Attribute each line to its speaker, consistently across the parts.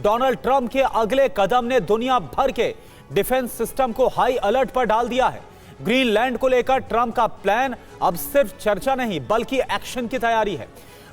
Speaker 1: Donald Trump के अगले कदम ने दुनिया भर के डिफेंस सिस्टम को हाई अलर्ट पर डाल दिया है। ग्रीनलैंड को लेकर ट्रंप का प्लान अब सिर्फ चर्चा नहीं बल्कि एक्शन की तैयारी है।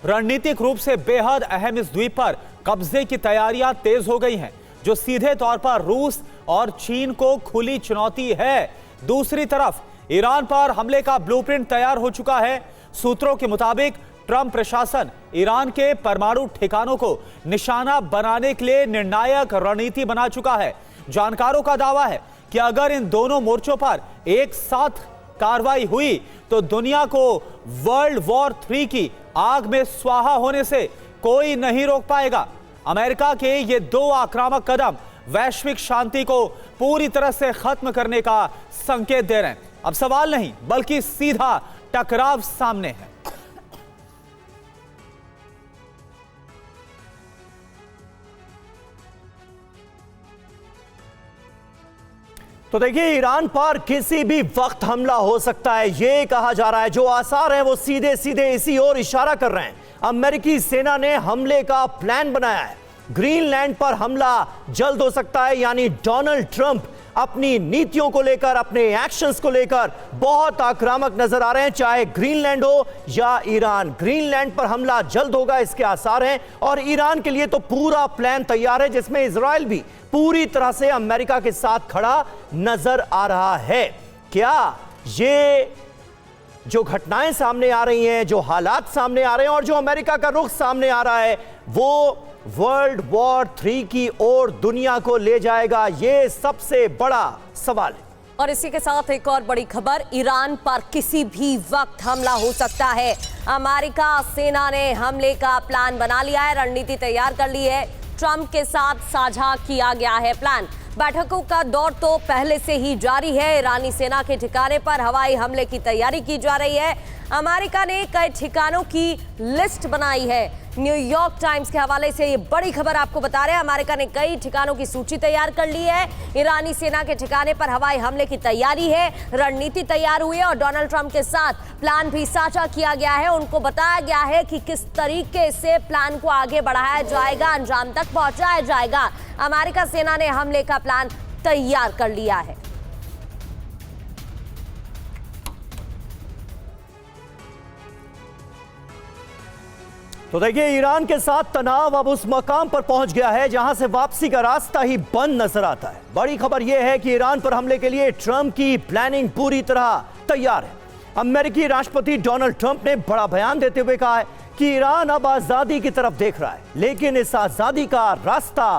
Speaker 1: रणनीतिक रूप से बेहद अहम इस द्वीप पर कब्जे की तैयारियां तेज हो गई हैं, जो सीधे तौर पर रूस और चीन को खुली चुनौती है। दूसरी तरफ ईरान पर हमले का ब्लूप्रिंट तैयार हो चुका है। सूत्रों के मुताबिक ट्रंप प्रशासन ईरान के परमाणु ठिकानों को निशाना बनाने के लिए निर्णायक रणनीति बना चुका है। जानकारों का दावा है कि अगर इन दोनों मोर्चों पर एक साथ कार्रवाई हुई तो दुनिया को वर्ल्ड वॉर 3 की आग में स्वाहा होने से कोई नहीं रोक पाएगा। अमेरिका के ये दो आक्रामक कदम वैश्विक शांति को पूरी तरह से खत्म करने का संकेत दे रहे हैं। अब सवाल नहीं बल्कि सीधा टकराव सामने है।
Speaker 2: तो देखिए, ईरान पर किसी भी वक्त हमला हो सकता है, यह कहा जा रहा है। जो आसार हैं वो सीधे सीधे इसी ओर इशारा कर रहे हैं। अमेरिकी सेना ने हमले का प्लान बनाया है। ग्रीनलैंड पर हमला जल्द हो सकता है, यानी डोनाल्ड ट्रंप अपनी नीतियों को लेकर, अपने एक्शंस को लेकर बहुत आक्रामक नजर आ रहे हैं, चाहे ग्रीनलैंड हो या ईरान। ग्रीनलैंड पर हमला जल्द होगा, इसके आसार हैं। और ईरान के लिए तो पूरा प्लान तैयार है, जिसमें इजराइल भी पूरी तरह से अमेरिका के साथ खड़ा नजर आ रहा है। क्या ये जो घटनाएं सामने आ रही हैं, जो हालात सामने आ रहे हैं और जो अमेरिका का रुख सामने आ रहा है, वो वर्ल्ड वॉर 3 की ओर दुनिया को ले जाएगा? ये सबसे बड़ा सवाल है।
Speaker 3: और इसी के साथ एक और बड़ी खबर, ईरान पर किसी भी वक्त हमला हो सकता है। अमेरिका सेना ने हमले का प्लान बना लिया है, रणनीति तैयार कर ली है। ट्रंप के साथ साझा किया गया है प्लान। बैठकों का दौर तो पहले से ही जारी है। ईरानी सेना के ठिकाने पर हवाई हमले की तैयारी की जा रही है। अमेरिका ने कई ठिकानों की लिस्ट बनाई है। न्यूयॉर्क टाइम्स के हवाले से ये बड़ी खबर आपको बता रहे हैं। अमेरिका ने कई ठिकानों की सूची तैयार कर ली है। ईरानी सेना के ठिकाने पर हवाई हमले की तैयारी है, रणनीति तैयार हुई है और डोनाल्ड ट्रंप के साथ प्लान भी साझा किया गया है। उनको बताया गया है कि किस तरीके से प्लान को आगे बढ़ाया जाएगा, अंजाम तक पहुंचाया जाएगा। अमेरिका सेना ने हमले का प्लान तैयार कर लिया है।
Speaker 2: तो देखिए, ईरान के साथ तनाव अब उस मकाम पर पहुंच गया है जहां से वापसी का रास्ता ही बंद नजर आता है। बड़ी खबर यह है कि ईरान पर हमले के लिए ट्रंप की प्लानिंग पूरी तरह तैयार है। अमेरिकी राष्ट्रपति डोनाल्ड ट्रंप ने बड़ा बयान देते हुए कहा है कि ईरान अब आजादी की तरफ देख रहा है, लेकिन इस आजादी का रास्ता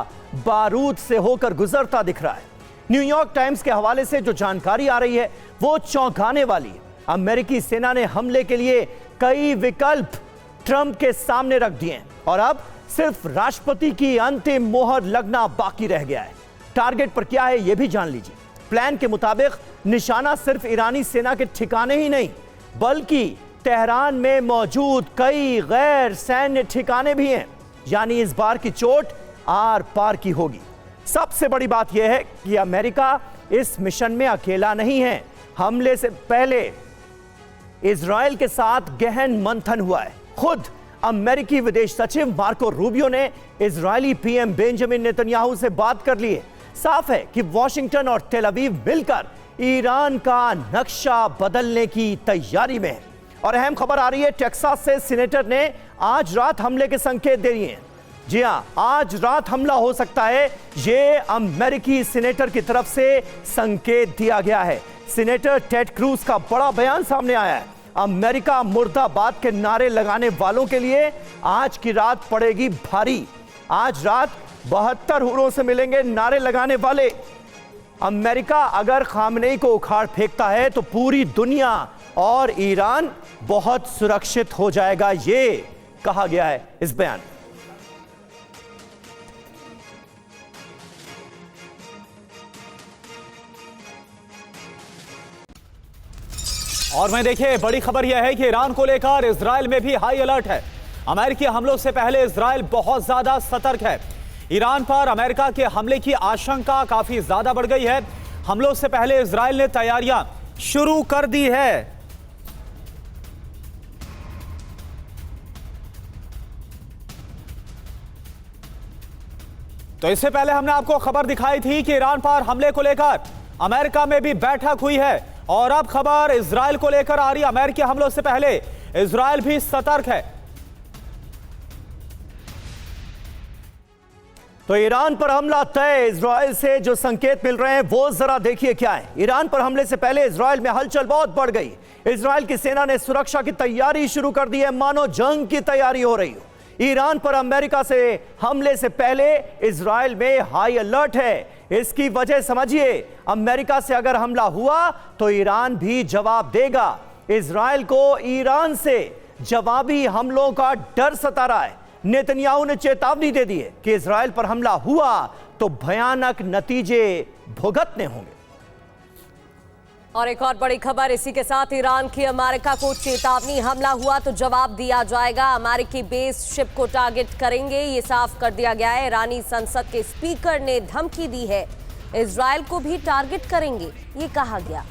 Speaker 2: बारूद से होकर गुजरता दिख रहा है। न्यूयॉर्क टाइम्स के हवाले से जो जानकारी आ रही है वो चौंकाने वाली है। अमेरिकी सेना ने हमले के लिए कई विकल्प ट्रंप के सामने रख दिए हैं और अब सिर्फ राष्ट्रपति की अंतिम मोहर लगना बाकी रह गया है। टारगेट पर क्या है यह भी जान लीजिए। प्लान के मुताबिक निशाना सिर्फ ईरानी सेना के ठिकाने ही नहीं बल्कि तेहरान में मौजूद कई गैर सैन्य ठिकाने भी हैं, यानी इस बार की चोट आर पार की होगी। सबसे बड़ी बात यह है कि अमेरिका इस मिशन में अकेला नहीं है। हमले से पहले इजराइल के साथ गहन मंथन हुआ है। खुद अमेरिकी विदेश सचिव मार्को रूबियो ने इजरायली पीएम बेंजामिन नेतन्याहू से बात कर ली है। साफ है कि वॉशिंगटन और तेल अवीव मिलकर ईरान का नक्शा बदलने की तैयारी में है। और अहम खबर आ रही है, टेक्सास से सीनेटर ने आज रात हमले के संकेत दे दिए हैं। जी हां, आज रात हमला हो सकता है, यह अमेरिकी सीनेटर की तरफ से संकेत दिया गया है। सीनेटर टेड क्रूज का बड़ा बयान सामने आया है। अमेरिका मुर्दाबाद के नारे लगाने वालों के लिए आज की रात पड़ेगी भारी। आज रात 72 हुरों से मिलेंगे नारे लगाने वाले। अमेरिका अगर खामनेई को उखाड़ फेंकता है तो पूरी दुनिया और ईरान बहुत सुरक्षित हो जाएगा, ये कहा गया है इस बयान में।
Speaker 1: और मैं देखिए, बड़ी खबर यह है कि ईरान को लेकर इजराइल में भी हाई अलर्ट है। अमेरिकी हमलों से पहले इजराइल बहुत ज्यादा सतर्क है। ईरान पर अमेरिका के हमले की आशंका काफी ज्यादा बढ़ गई है। हमलों से पहले इजराइल ने तैयारियां शुरू कर दी है। तो इससे पहले हमने आपको खबर दिखाई थी कि ईरान पर हमले को लेकर अमेरिका में भी बैठक हुई है और अब खबर इजराइल को लेकर आ रही है। अमेरिकी हमलों से पहले इजराइल भी सतर्क है।
Speaker 2: तो ईरान पर हमला तय, इजराइल से जो संकेत मिल रहे हैं वो जरा देखिए क्या है। ईरान पर हमले से पहले इजराइल में हलचल बहुत बढ़ गई। इजराइल की सेना ने सुरक्षा की तैयारी शुरू कर दी है, मानो जंग की तैयारी हो रही हो। ईरान पर अमेरिका से हमले से पहले इजराइल में हाई अलर्ट है। इसकी वजह समझिए, अमेरिका से अगर हमला हुआ तो ईरान भी जवाब देगा। इजराइल को ईरान से जवाबी हमलों का डर सता रहा है। नेतन्याहू ने चेतावनी दे दी है कि इजराइल पर हमला हुआ तो भयानक नतीजे भुगतने होंगे।
Speaker 3: और एक और बड़ी खबर इसी के साथ, ईरान की अमेरिका को चेतावनी, हमला हुआ तो जवाब दिया जाएगा। अमेरिकी बेस शिप को टारगेट करेंगे, ये साफ कर दिया गया है। ईरानी संसद के स्पीकर ने धमकी दी है, इजराइल को भी टारगेट करेंगे, ये कहा गया।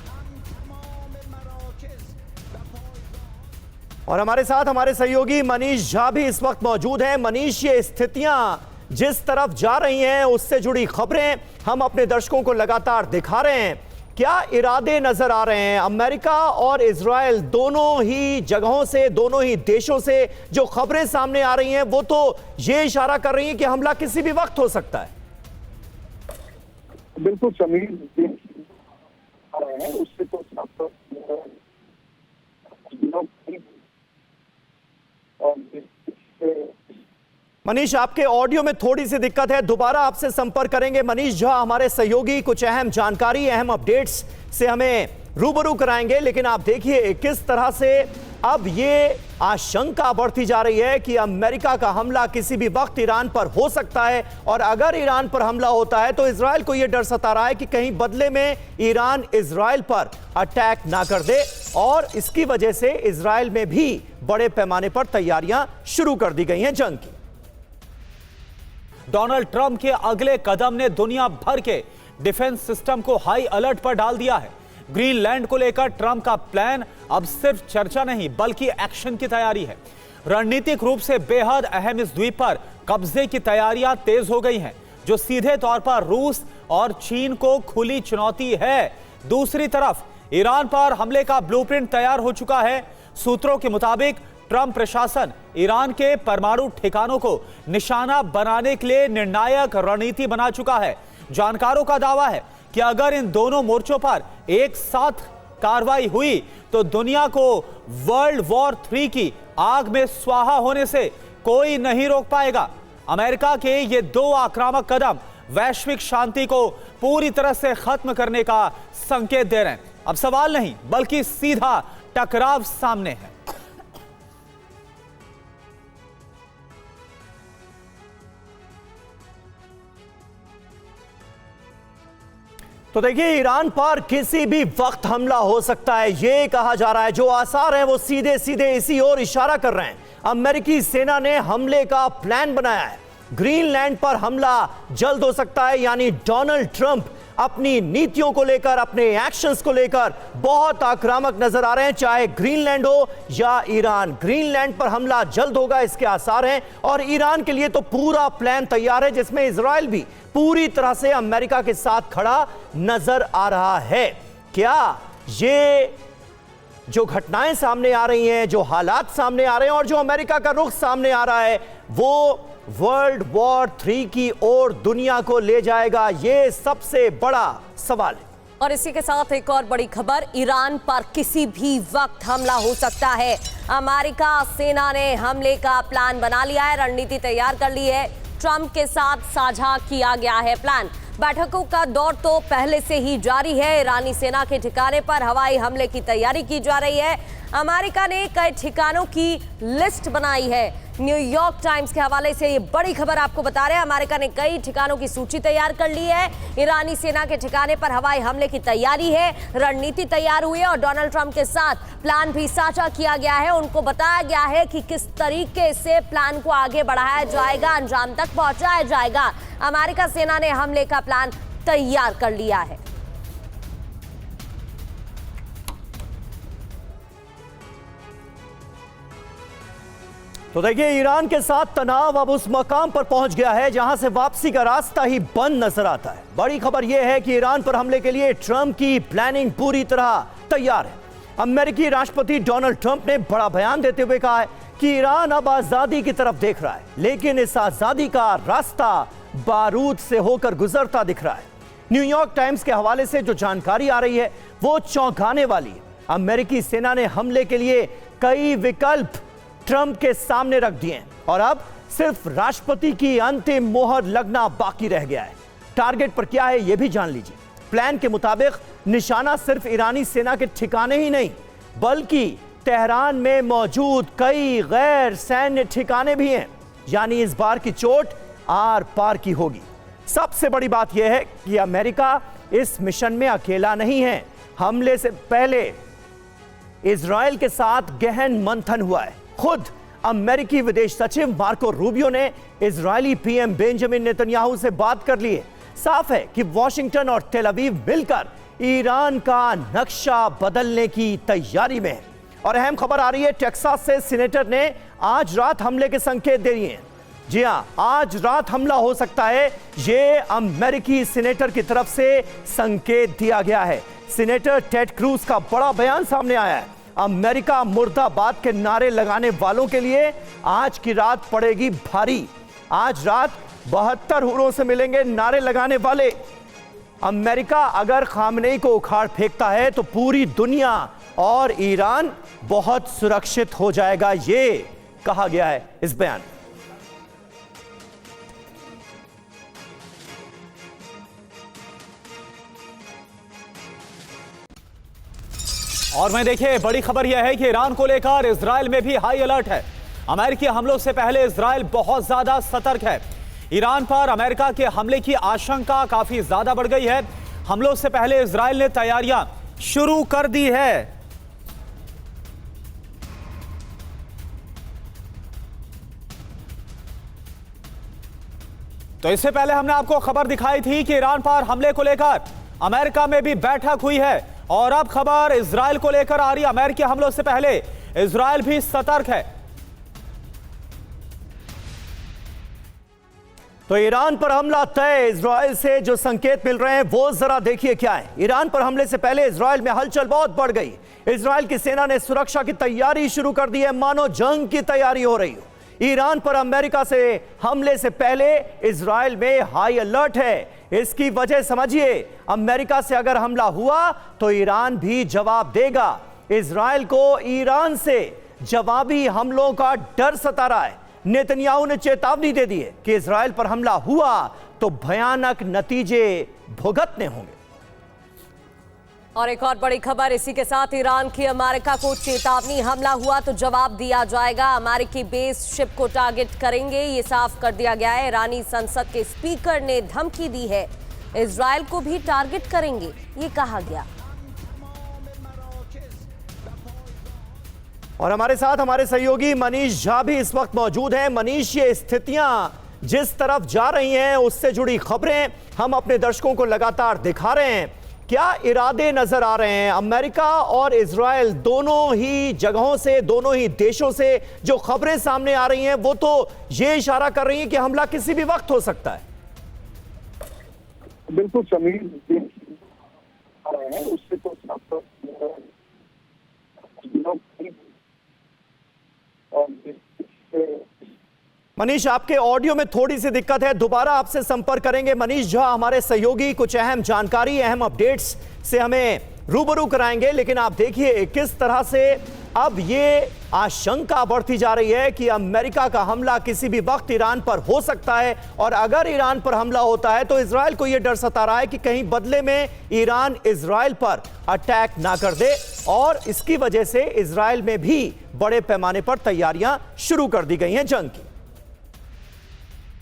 Speaker 2: और हमारे साथ हमारे सहयोगी मनीष झा भी इस वक्त मौजूद हैं। मनीष, ये स्थितियां जिस तरफ जा रही हैं उससे जुड़ी खबरें हम अपने दर्शकों को लगातार दिखा रहे हैं। क्या इरादे नजर आ रहे हैं? अमेरिका और इजराइल दोनों ही जगहों से, दोनों ही देशों से जो खबरें सामने आ रही हैं वो तो ये इशारा कर रही हैं कि हमला किसी भी वक्त हो सकता है।
Speaker 4: बिल्कुल समीर, उससे तो
Speaker 2: मनीष, आपके ऑडियो में थोड़ी सी दिक्कत है, दोबारा आपसे संपर्क करेंगे। मनीष झा हमारे सहयोगी कुछ अहम जानकारी, अहम अपडेट्स से हमें रूबरू कराएंगे। लेकिन आप देखिए किस तरह से अब ये आशंका बढ़ती जा रही है कि अमेरिका का हमला किसी भी वक्त ईरान पर हो सकता है। और अगर ईरान पर हमला होता है तो इजराइल को यह डर सता रहा है कि कहीं बदले में ईरान इजराइल पर अटैक ना कर दे। और इसकी वजह से इजराइल में भी बड़े पैमाने पर तैयारियां शुरू कर दी गई हैं जंग की।
Speaker 1: डोनाल्ड ट्रंप के अगले कदम ने दुनिया भर के डिफेंस सिस्टम को हाई अलर्ट पर डाल दिया है। ग्रीनलैंड को लेकर ट्रंप का प्लान अब सिर्फ चर्चा नहीं बल्कि एक्शन की तैयारी है। रणनीतिक रूप से बेहद अहम इस द्वीप पर कब्जे की तैयारियां तेज हो गई हैं, जो सीधे तौर पर रूस और चीन को खुली चुनौती है। दूसरी तरफ ईरान पर हमले का ब्लूप्रिंट तैयार हो चुका है। सूत्रों के मुताबिक ट्रंप प्रशासन ईरान के परमाणु ठिकानों को निशाना बनाने के लिए निर्णायक रणनीति बना चुका है। जानकारों का दावा है कि अगर इन दोनों मोर्चों पर एक साथ कार्रवाई हुई तो दुनिया को वर्ल्ड वॉर 3 की आग में स्वाहा होने से कोई नहीं रोक पाएगा। अमेरिका के ये दो आक्रामक कदम वैश्विक शांति को पूरी तरह से खत्म करने का संकेत दे रहे हैं। अब सवाल नहीं बल्कि सीधा टकराव सामने है।
Speaker 2: तो देखिए, ईरान पर किसी भी वक्त हमला हो सकता है, यह कहा जा रहा है। जो आसार हैं वो सीधे सीधे इसी ओर इशारा कर रहे हैं। अमेरिकी सेना ने हमले का प्लान बनाया है। ग्रीनलैंड पर हमला जल्द हो सकता है, यानी डोनाल्ड ट्रंप अपनी नीतियों को लेकर, अपने एक्शंस को लेकर बहुत आक्रामक नजर आ रहे हैं। चाहे ग्रीनलैंड हो या ईरान, ग्रीनलैंड पर हमला जल्द होगा इसके आसार हैं। और ईरान के लिए तो पूरा प्लान तैयार है, जिसमें इजराइल भी पूरी तरह से अमेरिका के साथ खड़ा नजर आ रहा है। क्या ये जो घटनाएं सामने आ रही हैं, जो हालात सामने आ रहे हैं और जो अमेरिका का रुख सामने आ रहा है, वो वर्ल्ड वॉर 3 की ओर दुनिया को ले जाएगा? ये सबसे बड़ा सवाल है।
Speaker 3: और इसी के साथ एक और बड़ी खबर, ईरान पर किसी भी वक्त हमला हो सकता है। अमेरिका सेना ने हमले का प्लान बना लिया है, रणनीति तैयार कर ली है। ट्रंप के साथ साझा किया गया है प्लान। बैठकों का दौर तो पहले से ही जारी है। ईरानी सेना के ठिकाने पर हवाई हमले की तैयारी की जा रही है। अमेरिका ने कई ठिकानों की लिस्ट बनाई है। न्यूयॉर्क टाइम्स के हवाले से ये बड़ी खबर आपको बता रहे हैं। अमेरिका ने कई ठिकानों की सूची तैयार कर ली है। ईरानी सेना के ठिकाने पर हवाई हमले की तैयारी है, रणनीति तैयार हुई है और डोनाल्ड ट्रंप के साथ प्लान भी साझा किया गया है। उनको बताया गया है कि किस तरीके से प्लान को आगे बढ़ाया जाएगा, अंजाम तक पहुंचाया जाएगा। अमेरिका सेना ने हमले का प्लान तैयार कर लिया है।
Speaker 2: तो तो देखिए, ईरान के साथ तनाव अब उस मकाम पर पहुंच गया है जहां से वापसी का रास्ता ही बंद नजर आता है। बड़ी खबर यह है कि ईरान पर हमले के लिए ट्रंप की प्लानिंग पूरी तरह तैयार है। अमेरिकी राष्ट्रपति डोनाल्ड ट्रंप ने बड़ा बयान देते हुए कहा है कि ईरान अब आजादी की तरफ देख रहा है, लेकिन इस आजादी का रास्ता बारूद से होकर गुजरता दिख रहा है। न्यूयॉर्क टाइम्स के हवाले से जो जानकारी आ रही है वो चौंकाने वाली है। अमेरिकी सेना ने हमले के लिए कई विकल्प ट्रंप के सामने रख दिए हैं और अब सिर्फ राष्ट्रपति की अंतिम मोहर लगना बाकी रह गया है। टारगेट पर क्या है यह भी जान लीजिए। प्लान के मुताबिक निशाना सिर्फ ईरानी सेना के ठिकाने ही नहीं, बल्कि तेहरान में मौजूद कई गैर सैन्य ठिकाने भी हैं। यानी इस बार की चोट आर पार की होगी। सबसे बड़ी बात यह है कि अमेरिका इस मिशन में अकेला नहीं है। हमले से पहले इजराइल के साथ गहन मंथन हुआ है। खुद अमेरिकी विदेश सचिव मार्को रूबियो ने इजरायली पीएम बेंजामिन नेतन्याहू से बात कर ली है। साफ है कि वॉशिंगटन और तेल अवीव मिलकर ईरान का नक्शा बदलने की तैयारी में है। और अहम खबर आ रही है, टेक्सास से सीनेटर ने आज रात हमले के संकेत दे दिए हैं। जी हां, आज रात हमला हो सकता है, यह अमेरिकी सीनेटर की तरफ से संकेत दिया गया है। सीनेटर टेड क्रूज का बड़ा बयान सामने आया है। अमेरिका मुर्दाबाद के नारे लगाने वालों के लिए आज की रात पड़ेगी भारी। आज रात 72 हुरों से मिलेंगे नारे लगाने वाले। अमेरिका अगर खामनेई को उखाड़ फेंकता है तो पूरी दुनिया और ईरान बहुत सुरक्षित हो जाएगा, ये कहा गया है इस बयान में।
Speaker 1: और मैं देखिए, बड़ी खबर यह है कि ईरान को लेकर इजराइल में भी हाई अलर्ट है। अमेरिकी हमलों से पहले इजराइल बहुत ज्यादा सतर्क है। ईरान पर अमेरिका के हमले की आशंका काफी ज्यादा बढ़ गई है। हमलों से पहले इजराइल ने तैयारियां शुरू कर दी है। तो इससे पहले हमने आपको खबर दिखाई थी कि ईरान पर हमले को लेकर अमेरिका में भी बैठक हुई है और अब खबर इजराइल को लेकर आ रही है। अमेरिकी हमलों से पहले इजराइल भी सतर्क है।
Speaker 2: तो ईरान पर हमला तय। इजराइल से जो संकेत मिल रहे हैं वो जरा देखिए क्या है। ईरान पर हमले से पहले इजराइल में हलचल बहुत बढ़ गई। इजराइल की सेना ने सुरक्षा की तैयारी शुरू कर दी है, मानो जंग की तैयारी हो रही हो। ईरान पर अमेरिका से हमले से पहले इजराइल में हाई अलर्ट है। इसकी वजह समझिए, अमेरिका से अगर हमला हुआ तो ईरान भी जवाब देगा। इजराइल को ईरान से जवाबी हमलों का डर सता रहा है। नेतन्याहू ने चेतावनी दे दी है कि इजराइल पर हमला हुआ तो भयानक नतीजे भुगतने होंगे।
Speaker 3: और एक और बड़ी खबर इसी के साथ, ईरान की अमेरिका को चेतावनी, हमला हुआ तो जवाब दिया जाएगा। अमेरिकी बेस शिप को टारगेट करेंगे, ये साफ कर दिया गया है। ईरानी संसद के स्पीकर ने धमकी दी है, इजराइल को भी टारगेट करेंगे, ये कहा गया।
Speaker 2: और हमारे साथ हमारे सहयोगी मनीष झा भी इस वक्त मौजूद हैं। मनीष, ये स्थितियां जिस तरफ जा रही हैं उससे जुड़ी खबरें हम अपने दर्शकों को लगातार दिखा रहे हैं। क्या इरादे नजर आ रहे हैं? अमेरिका और इजराइल दोनों ही जगहों से, दोनों ही देशों से जो खबरें सामने आ रही हैं वो तो ये इशारा कर रही हैं कि हमला किसी भी वक्त हो सकता है।
Speaker 4: बिल्कुल समीर, उससे तो
Speaker 2: मनीष, आपके ऑडियो में थोड़ी सी दिक्कत है, दोबारा आपसे संपर्क करेंगे। मनीष झा हमारे सहयोगी कुछ अहम जानकारी, अहम अपडेट्स से हमें रूबरू कराएंगे। लेकिन आप देखिए किस तरह से अब ये आशंका बढ़ती जा रही है कि अमेरिका का हमला किसी भी वक्त ईरान पर हो सकता है। और अगर ईरान पर हमला होता है तो इजराइल को यह डर सता रहा है कि कहीं बदले में ईरान इजराइल पर अटैक ना कर दे। और इसकी वजह से इजराइल में भी बड़े पैमाने पर तैयारियां शुरू कर दी गई हैं जंग की।